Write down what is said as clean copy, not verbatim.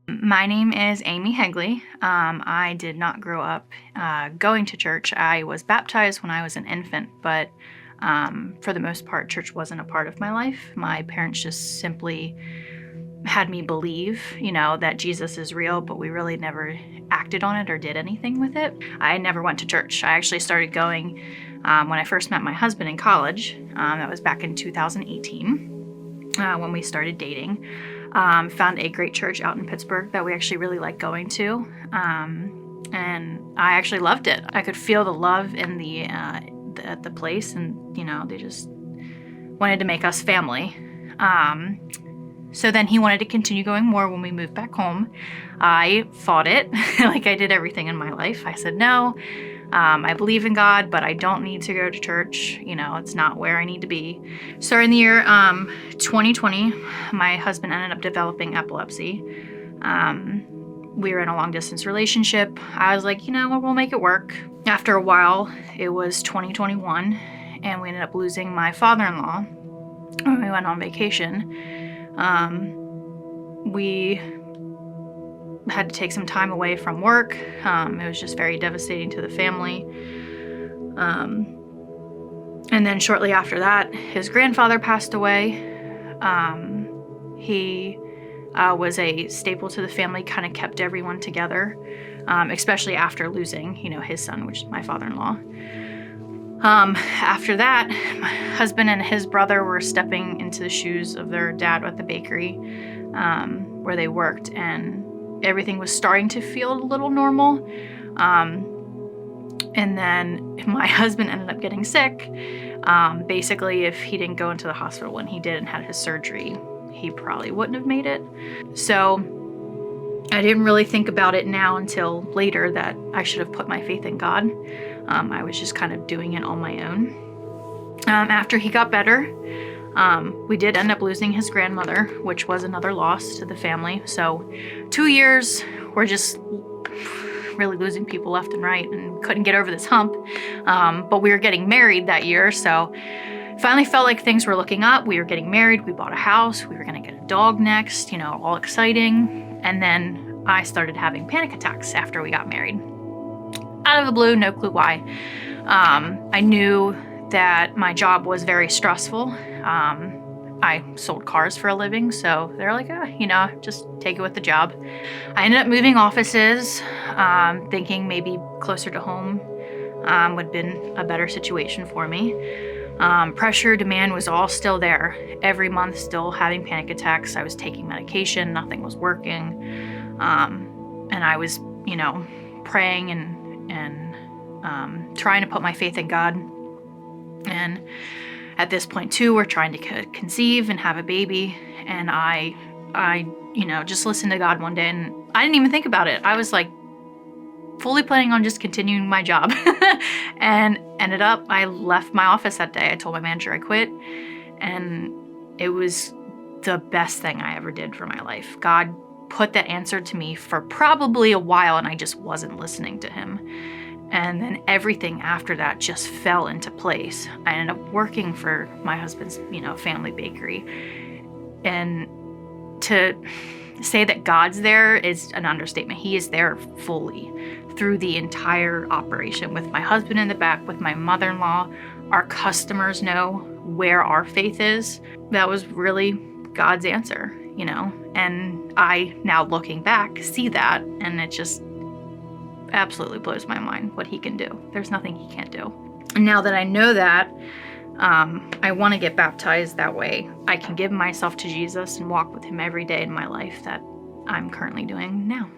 My name is Amy Hegley. I did not grow up going to church. I was baptized when I was an infant, but for the most part, church wasn't a part of my life. My parents just simply had me believe, that Jesus is real, but we really never acted on it or did anything with it. I never went to church. I actually started going when I first met my husband in college. That was back in 2018 when we started dating. Found a great church out in Pittsburgh that we actually really liked going to. And I actually loved it. I could feel the love in the place, and they just wanted to make us family. So then he wanted to continue going more when we moved back home. I fought it like I did everything in my life. I said, no, I believe in God, but I don't need to go to church. It's not where I need to be. So in the year 2020, my husband ended up developing epilepsy. We were in a long distance relationship. I was like, we'll make it work. After a while, it was 2021, and we ended up losing my father-in-law when we went on vacation. We had to take some time away from work. It was just very devastating to the family. And then shortly after that, his grandfather passed away. He was a staple to the family, kind of kept everyone together, especially after losing, his son, which is my father-in-law. After that, my husband and his brother were stepping into the shoes of their dad at the bakery where they worked, and everything was starting to feel a little normal. And then my husband ended up getting sick. Basically, if he didn't go into the hospital when he did and had his surgery, he probably wouldn't have made it. So I didn't really think about it now until later that I should have put my faith in God. I was just kind of doing it on my own. After he got better, we did end up losing his grandmother, which was another loss to the family. So 2 years, we're just really losing people left and right and couldn't get over this hump. But we were getting married that year, so finally felt like things were looking up. We were getting married, we bought a house, we were gonna get a dog next, all exciting. And then I started having panic attacks after we got married. Out of the blue, no clue why. I knew that my job was very stressful. I sold cars for a living, so they're like, just take it with the job. I ended up moving offices, thinking maybe closer to home would have been a better situation for me. Pressure, demand was all still there. Every month, still having panic attacks. I was taking medication, nothing was working. And I was, praying and trying to put my faith in God. And at this point too, we're trying to conceive and have a baby. And I just listened to God one day, and I didn't even think about it. I was like fully planning on just continuing my job. And ended up, I left my office that day. I told my manager I quit, and it was the best thing I ever did for my life. God put that answer to me for probably a while, and I just wasn't listening to him. And then everything after that just fell into place. I ended up working for my husband's, family bakery. And to say that God's there is an understatement. He is there fully through the entire operation, with my husband in the back, with my mother-in-law. Our customers know where our faith is. That was really God's answer, and I, now looking back, see that, and it just absolutely blows my mind what he can do. There's nothing he can't do. And now that I know that, I want to get baptized. That way I can give myself to Jesus and walk with him every day in my life that I'm currently doing now.